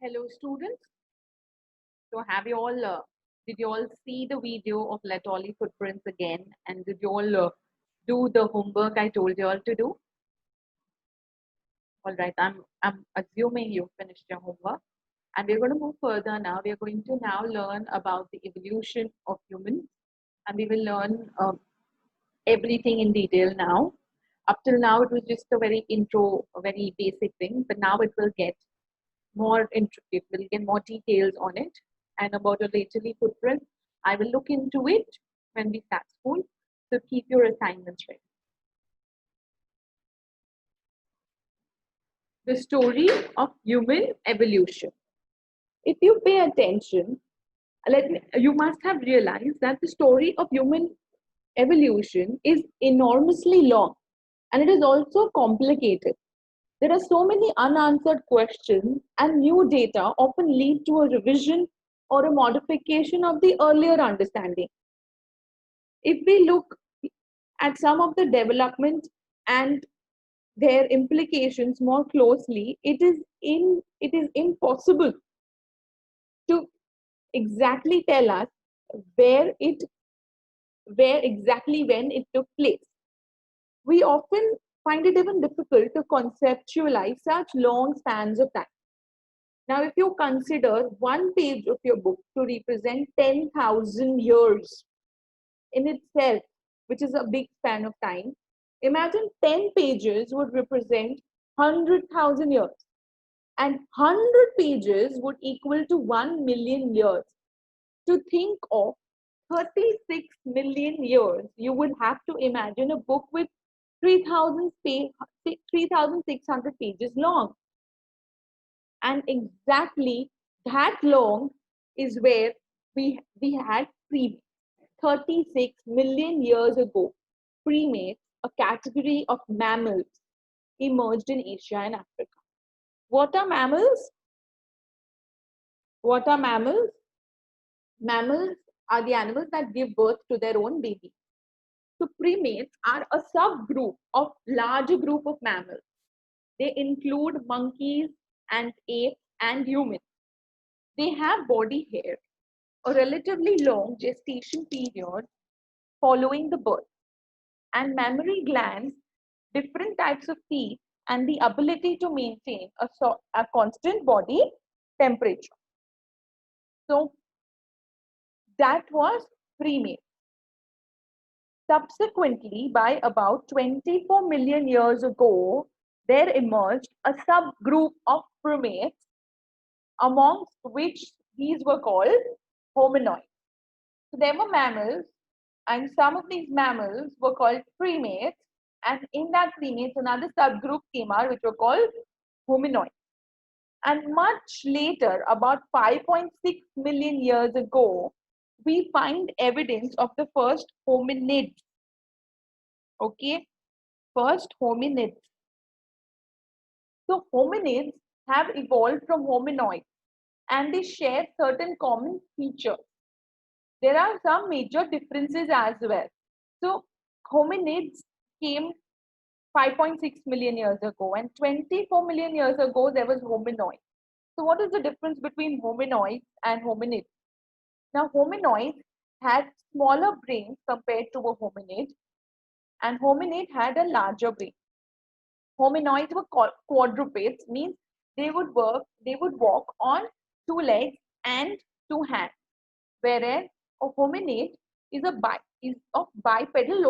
Hello students. So have you all did you all see the video of Latoli footprints again, and did you all do the homework I told you all to do? All right, I'm assuming you finished your homework, and we're going to move further now. We are going to now learn about the evolution of humans, and we will learn everything in detail now. Up till now, it was just a very intro, a very basic thing, but now it will get more intricate. We'll get more details on it. And about a laterally footprint, I will look into it when we start school. So keep your assignments ready. The story of human evolution. If you pay attention, you must have realized that the story of human evolution is enormously long and it is also complicated. There are so many unanswered questions, and new data often lead to a revision or a modification of the earlier understanding. If we look at some of the development and their implications more closely, it is impossible to exactly tell us where it where exactly when it took place. We often find it even difficult to conceptualize such long spans of time. Now, if you consider one page of your book to represent 10,000 years in itself, which is a big span of time, imagine 10 pages would represent 100,000 years, and 100 pages would equal to 1 million years. To think of 36 million years, you would have to imagine a book with 3,600 pages long. And exactly that long is where we had primates. 36 million years ago, primates, a category of mammals, emerged in Asia and Africa. What are mammals? What are mammals? Mammals are the animals that give birth to their own baby. So primates are a subgroup of larger group of mammals. They include monkeys and apes and humans. They have body hair, a relatively long gestation period following the birth, and mammary glands, different types of teeth, and the ability to maintain a constant body temperature. So that was primate. Subsequently, by about 24 million years ago, there emerged a subgroup of primates, amongst which these were called hominoids. So there were mammals, and some of these mammals were called primates, and in that primates, another subgroup came out, which were called hominoids. And much later, about 5.6 million years ago, we find evidence of the first hominids. Okay, first hominids. So hominids have evolved from hominoids and they share certain common features. There are some major differences as well. So hominids came 5.6 million years ago, and 24 million years ago there was hominoid. So what is the difference between hominoids and hominids? Now hominoids had smaller brains compared to a hominid, and hominid had a larger brain. Hominoids were quadrupeds, means they would walk on two legs and two hands, whereas a hominid is of bipedal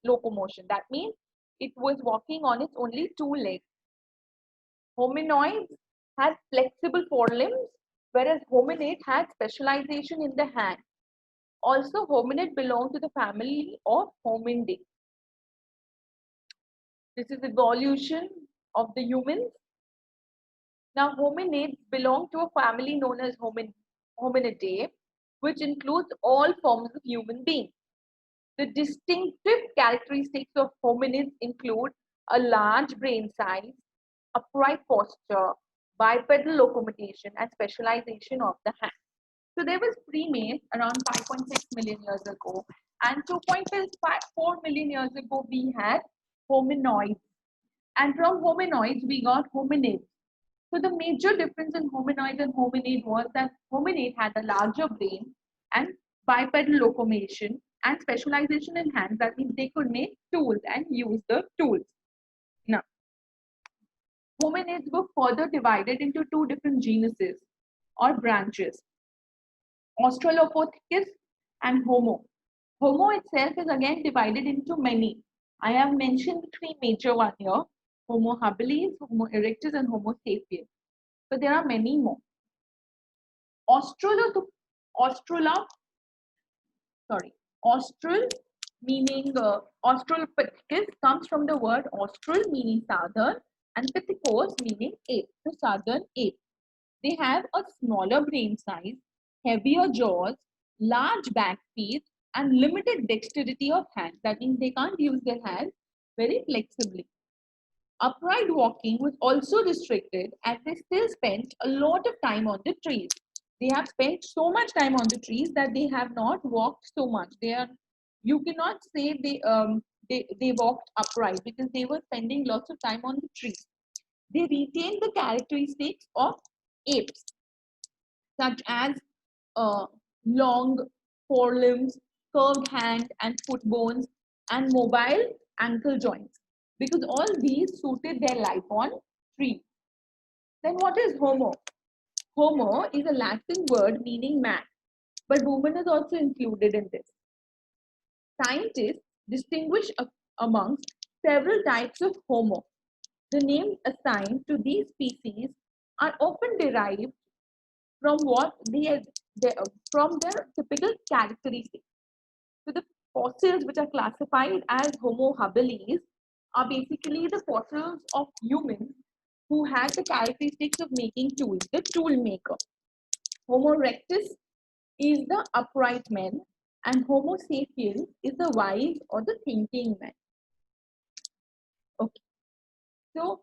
locomotion. That means it was walking on its only two legs. Hominoids had flexible forelimbs, whereas hominid had specialization in the hand. Also, hominid belonged to the family of hominidae. This is evolution of the humans. Now, hominids belong to a family known as hominidae, which includes all forms of human beings. The distinctive characteristics of hominids include a large brain size, upright posture, bipedal locomotion, and specialization of the hand. So there was primates around 5.6 million years ago, and 2.4 million years ago we had hominoids, and from hominoids we got hominids. So the major difference in hominoid and hominid was that hominid had a larger brain and bipedal locomotion and specialization in hands. That means they could make tools and use the tools. Now, hominids were further divided into two different genuses or branches, Australopithecus and Homo. Homo itself is again divided into many. I have mentioned the three major ones here: Homo habilis, Homo erectus, and Homo sapiens. But there are many more. Australopithecus, sorry, austral meaning Australopithecus comes from the word austral meaning southern and pithecus meaning ape, the southern ape. They have a smaller brain size, heavier jaws, large back teeth, and limited dexterity of hands. That means they can't use their hands very flexibly. Upright walking was also restricted as they still spent a lot of time on the trees. They have spent so much time on the trees that they have not walked so much. You cannot say they walked upright because they were spending lots of time on the trees. They retained the characteristics of apes, such as long forelimbs, curved hand and foot bones, and mobile ankle joints, because all these suited their life on trees. Then what is Homo? Homo is a Latin word meaning man, but woman is also included in this. Scientists distinguish amongst several types of Homo. The names assigned to these species are often derived from from their typical characteristics. So the fossils which are classified as Homo habilis are basically the fossils of humans who had the characteristics of making tools, the tool maker. Homo erectus is the upright man, and Homo sapiens is the wise or the thinking man. Okay, so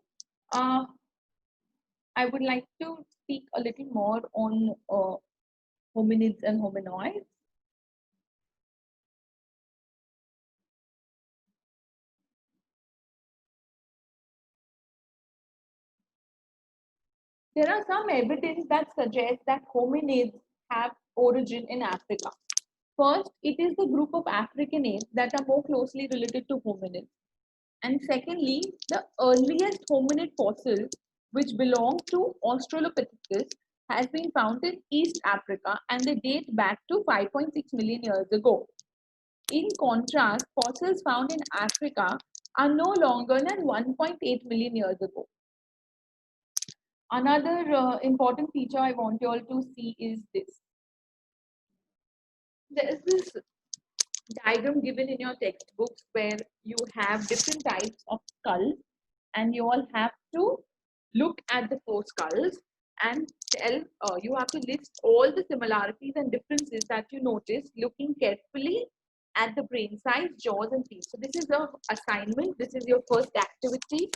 I would like to speak a little more on hominids and hominoids. There are some evidence that suggests that hominids have origin in Africa. First, it is the group of African apes that are more closely related to hominids. And secondly, the earliest hominid fossil, which belong to Australopithecus, has been found in East Africa and they date back to 5.6 million years ago. In contrast, fossils found in Africa are no longer than 1.8 million years ago. Another important feature I want you all to see is this. There is this diagram given in your textbooks where you have different types of skulls and you all have to look at the four skulls and you have to list all the similarities and differences that you notice looking carefully at the brain size, jaws and teeth. So this is your assignment. This is your first activity,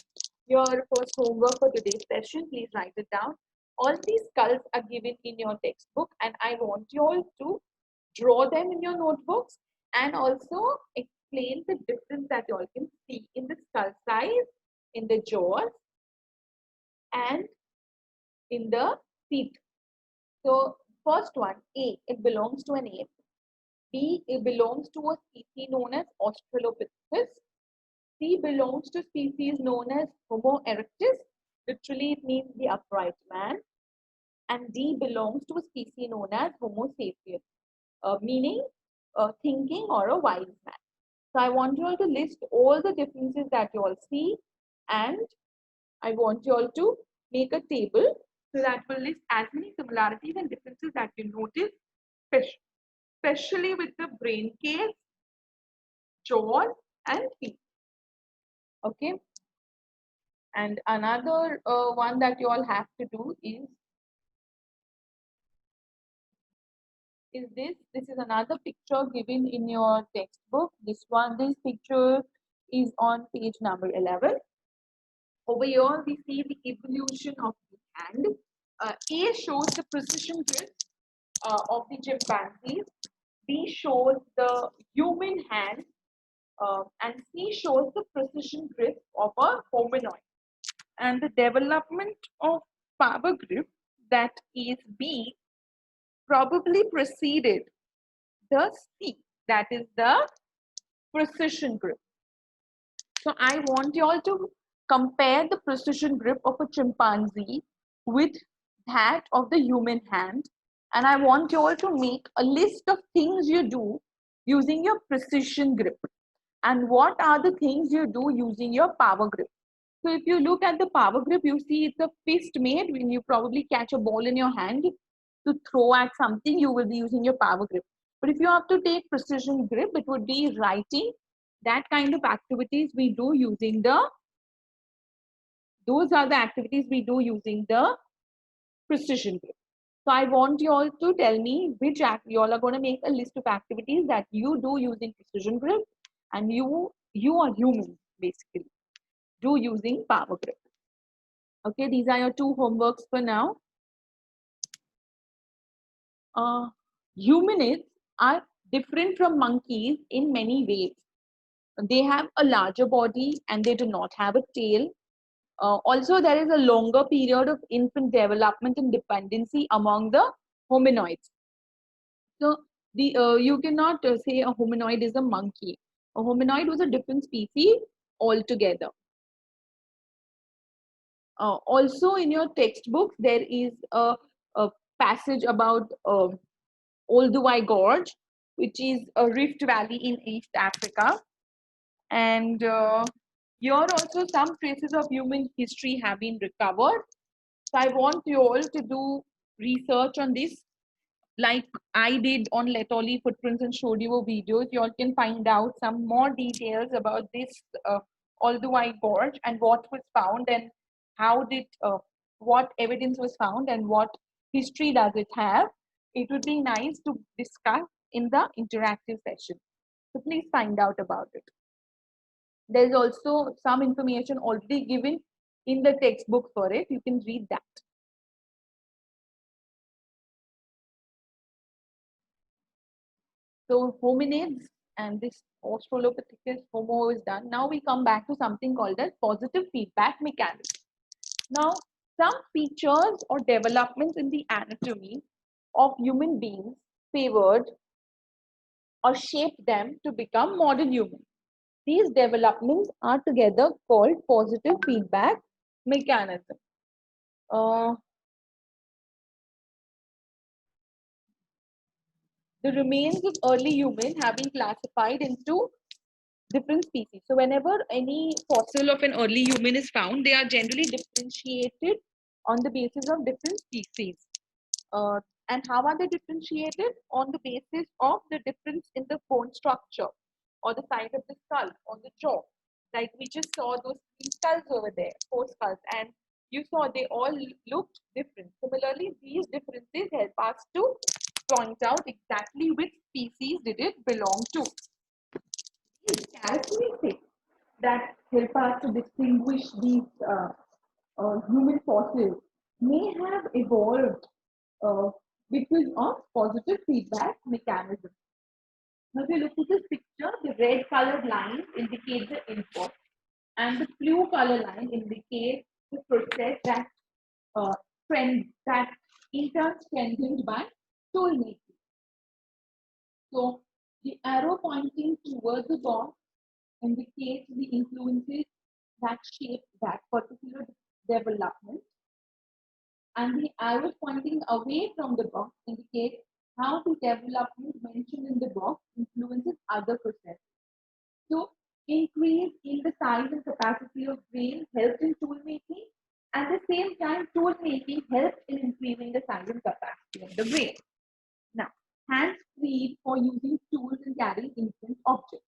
your first homework for today's session. Please write it down. All these skulls are given in your textbook and I want you all to draw them in your notebooks and also explain the difference that you all can see in the skull size, in the jaws, and in the teeth. So first one, A, it belongs to an ape. B, it belongs to a species known as Australopithecus. C belongs to species known as Homo erectus. Literally, it means the upright man. And D belongs to a species known as Homo sapiens, meaning thinking or a wise man. So I want you all to list all the differences that you all see, and I want you all to make a table so that will list as many similarities and differences that you notice, especially with the brain case, jaws, and feet. Okay. And another one that you all have to do is this. This is another picture given in your textbook. This picture is on page number 11. Over here, we see the evolution of the hand. A shows the precision grip of the chimpanzees. B shows the human hand. And C shows the precision grip of a hominoid. And the development of power grip that is B probably preceded the C, that is the precision grip. So I want you all to compare the precision grip of a chimpanzee with that of the human hand. And I want you all to make a list of things you do using your precision grip. And what are the things you do using your power grip? So if you look at the power grip, you see it's a fist made. When you probably catch a ball in your hand to throw at something, you will be using your power grip. But if you have to take precision grip, it would be writing, that kind of activities we do using the, those are the activities we do using the precision grip. So I want you all to tell me which you all are going to make a list of activities that you do using precision grip, and you are humans basically do using power grip. Okay, these are your two homeworks for now. Humanids are different from monkeys in many ways. They have a larger body and they do not have a tail. Also, there is a longer period of infant development and dependency among the hominoids. So, you cannot say a hominoid is a monkey. A hominoid was a different species altogether. Also, in your textbooks, there is a passage about Olduvai Gorge, which is a rift valley in East Africa. And here also some traces of human history have been recovered. So I want you all to do research on this, like I did on Laetoli footprints and showed you a videos. You all can find out some more details about this Olduvai Gorge and what was found, and how did what evidence was found, and what history does it have. It would be nice to discuss in the interactive session. So please find out about it. There's also some information already given in the textbook for it. You can read that. So hominids and this Australopithecus homo is done. Now we come back to something called as positive feedback mechanism. Now, some features or developments in the anatomy of human beings favored or shaped them to become modern humans. These developments are together called positive feedback mechanism. The remains of early humans have been classified into different species. So whenever any fossil of an early human is found, they are generally differentiated on the basis of different species. And how are they differentiated? On the basis of the difference in the bone structure, or the size of the skull, or the jaw. Like we just saw those three skulls over there, four skulls, and you saw they all looked different. Similarly, these differences help us to point out exactly which species did it belong to. These characteristics that help us to distinguish these human fossils may have evolved because of positive feedback mechanism. Now, if you look at this picture, the red colored line indicates the input, and the blue color line indicates the process that that in turn strengthened by tool making. So the arrow pointing towards the box indicates the influences that shape that particular development, and the arrow pointing away from the box indicates how the development mentioned in the box influences other processes. So increase in the size and capacity of brain helps in tool making. At the same time, tool making helps in increasing the size and capacity of the brain. Now, hands freed for using tools and carrying different objects.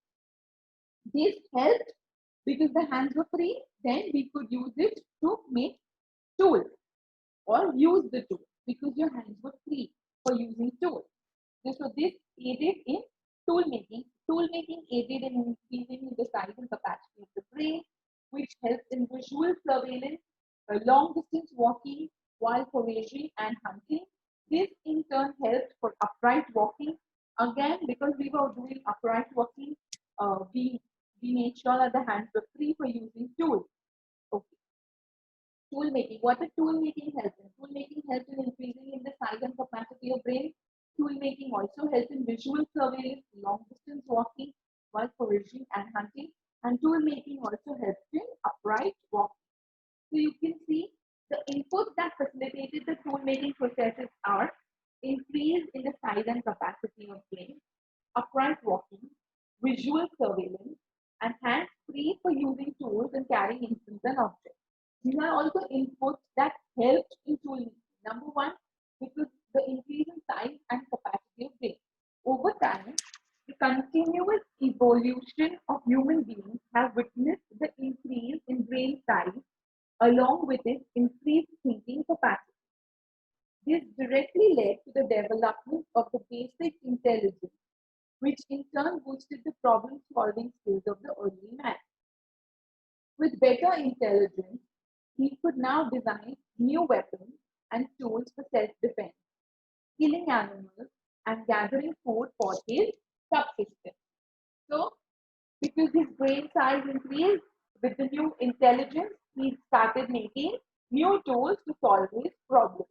This helped because the hands were free, then we could use it to make tools or use the tool because your hands were free for using tools. So this aided in tool making. Tool making aided in increasing the size and capacity of the brain, which helps in visual surveillance, long distance walking, wild foraging and hunting. This in turn helped for upright walking. Again, because we were doing upright walking, we made sure that the hands were free for using tools. Okay. Tool making. What does tool making help in? Tool making helps in increasing in the size and capacity of brain. Tool making also helps in visual surveillance, long distance walking while foraging and hunting. And tool making also helps in upright walking. So you can see the inputs that facilitated the tool making processes are increase in the size and capacity of brain, upright walking, visual surveillance, and hands free for using tools and carrying instruments and objects. These are also inputs that help in tool making. Number one, because the increase in size and capacity of brain. Over time, the continuous evolution of human beings have witnessed the increase in brain size along with its increased thinking capacity. This directly led to the development of the basic intelligence, which in turn boosted the problem solving skills of the early man. With better intelligence, he could now design new weapons and tools for self defense, killing animals, and gathering food for his subsistence. So, because his brain size increased with the new intelligence, he started making new tools to solve his problems.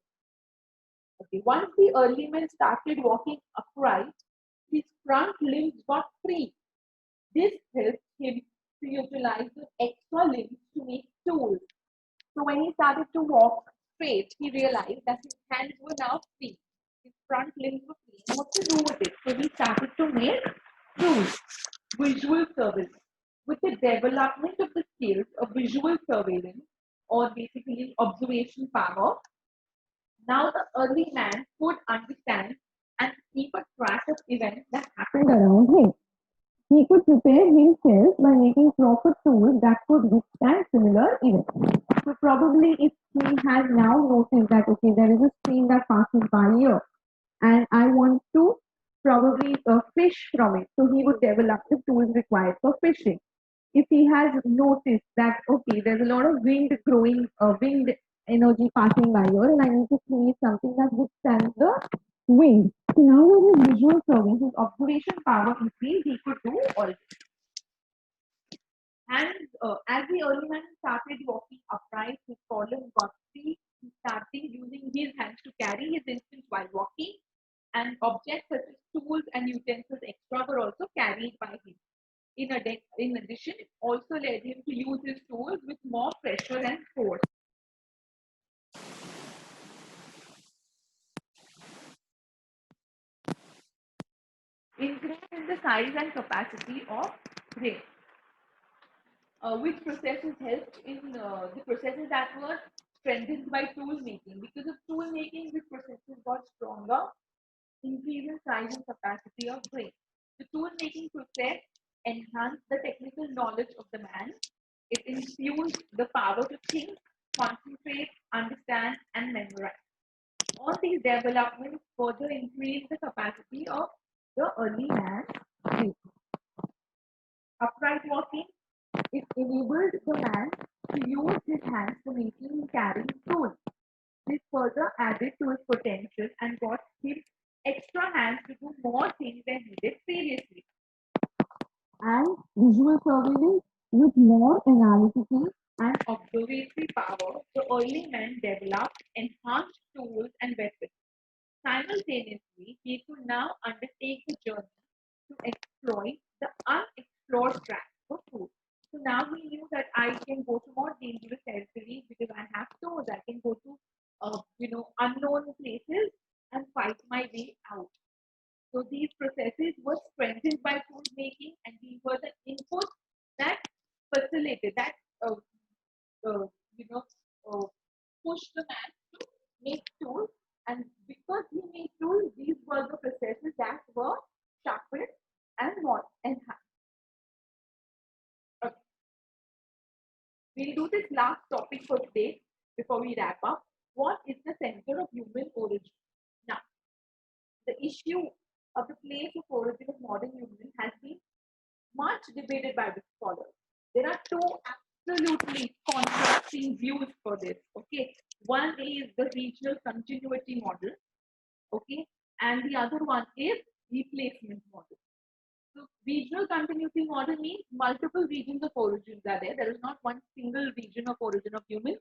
Okay, once the early man started walking upright, his front limbs got free. This helped him to utilize the extra limbs to make tools. So when he started to walk straight, he realized that his hands were now free. His front limbs were free. And what to do with it? So he started to make tools, visual surveillance. With the development of the skills of visual surveillance, or basically observation power, now the early man could understand and keep a track of events that happened around him. He could prepare himself by making proper tools that could withstand similar events. So probably if he has now noticed that okay, there is a stream that passes by here, and I want to probably fish from it, so he would develop the tools required for fishing. If he has noticed that okay, there's a lot of wind energy passing by here, and I need to create something that withstands the wind. So now with his visual service, his observation power increased, he could do all this. And as the early man started walking upright, his column got free. He started using his hands to carry his instruments while walking, and objects such as tools and utensils extra were also carried by him. In addition, it also led him to use his tools with more pressure and force. Increase in the size and capacity of brain. Which processes helped in the processes that were strengthened by tool making. Because of tool making, the processes got stronger, increase in size and capacity of brain. The tool making process enhanced the technical knowledge of the man. It infused the power to think, concentrate, understand, and memorize. All these developments further increased the capacity of the early man's brain. Upright walking, it enabled the man to use his hands for making and carrying tools. This further added to his potential and got him extra hands to do more things than he did previously. And visual surveillance with more analytical and observatory power, the early man developed enhanced tools and weapons. Simultaneously, he could now undertake the journey to exploit the unexplored tracks for food. So now he knew that I can go to more dangerous territories because I have tools. I can go to unknown places and fight my way out. So these processes were strengthened by tool making, and these were the inputs that facilitated that uh, uh, you know pushed the man to make tools. And because he made tools, these were the processes that were sharpened and more enhanced. Okay. We'll do this last topic for today before we wrap up. What is the center of human origin? Now, the issue of the place of origin of modern human has been much debated by the scholars. There are two absolutely contrasting views for this. Okay, one is the regional continuity model. Okay, and the other one is replacement model. So regional continuity model means multiple regions of origins are there. There is not one single region of origin of humans.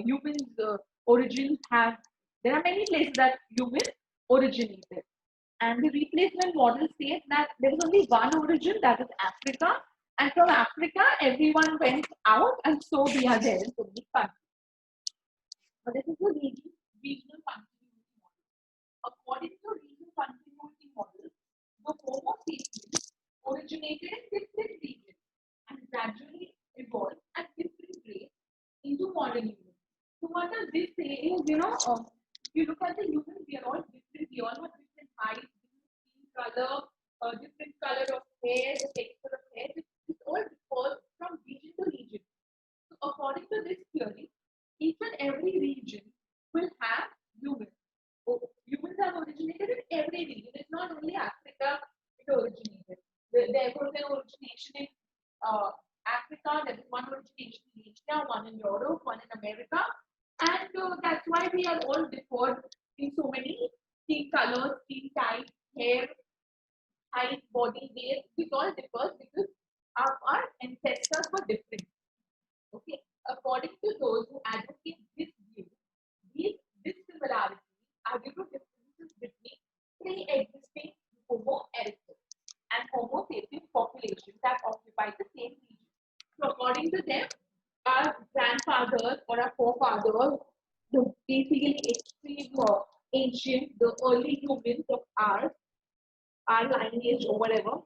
humans' origins have. There are many places that humans originated, and the replacement model says that there is only one origin, that is Africa, and from Africa everyone went out, and so we are there in so many countries. But this is the regional continuity model. According to regional continuity model, the Homo sapiens originated in different regions and gradually evolved at different rates into modern humans. So what does this say is, if you look at the humans, we are all different. We all have different height, different skin color, different color of hair, the texture of hair. This all differs from region to region. So according to this theory, each and every region will have humans. So humans have originated in every region. It's not only Africa it originated. There was an origination in Africa, there was one origination in Asia, one in Europe, one in America. And that's why we are all differed in so many skin colors, skin type, hair, height, body weight. This all differs because our ancestors were different. Okay, according to those who advocate this view, these dissimilarities are due to differences between pre-existing Homo erectus and Homo sapiens populations that occupy the same region. So, according to them, our grandfathers or our forefathers, the basically extreme ancient, the early humans of ours, our lineage or whatever,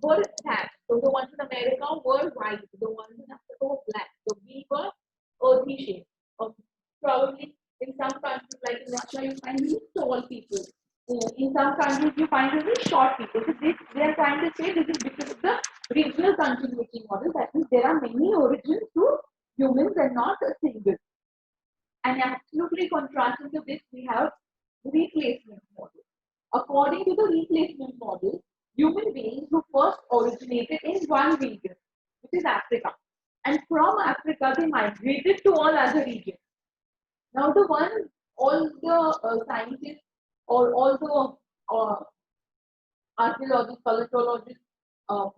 were that. So the ones in America were white, the ones in Africa were black. So we were earthy shade. Probably in some countries like in Russia, you find really tall people. In some countries, you find really short people. So they are trying to say this is because of the regional continuity model. That means there are many origins to humans and not a single. And absolutely contrasting to this, we have replacement model. According to the replacement model, human beings who first originated in one region, which is Africa. And from Africa, they migrated to all other regions. Now, all the scientists or all the archaeologists, paleontologists,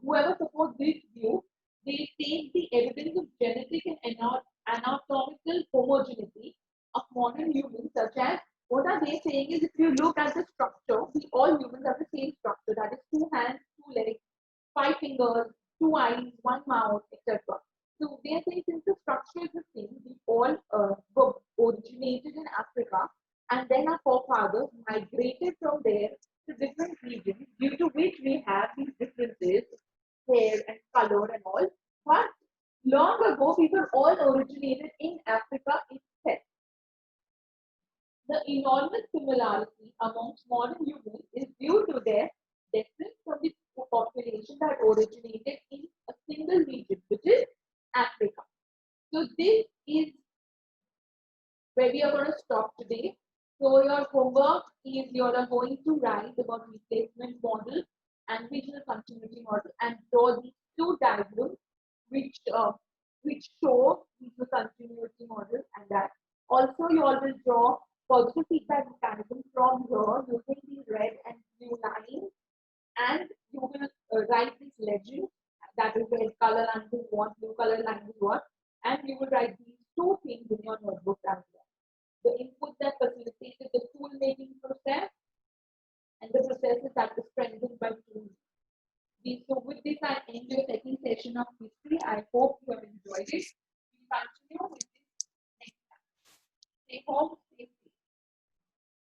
whoever support this view, they take the evidence of genetic and anatomical homogeneity of modern humans, such as what are they saying is if you look at the structure, we all humans have the same structure, that is two hands, two legs, five fingers, two eyes, one mouth, etc. So they are saying since the structure is the same, we all were originated in Africa, and then our forefathers migrated from there to different regions, due to which we have these differences, hair and color and all. But long ago, we were all originated in Africa itself. The enormous similarity amongst modern humans is due to their difference from the population that originated in a single region, which is Africa. So this is where we are going to stop today. So your homework is you are going to write about replacement model and regional continuity model and draw these two diagrams which show regional continuity model, and that also you all will draw positive feedback mechanism from here using the red and blue lines, and you will write this legend, that is red color line is what, blue color line is what, and you will write these two things in your notebook as well. The input that facilitated the tool making process and the processes that were strengthened by tools. So with this, I end your second session of history. I hope you have enjoyed it.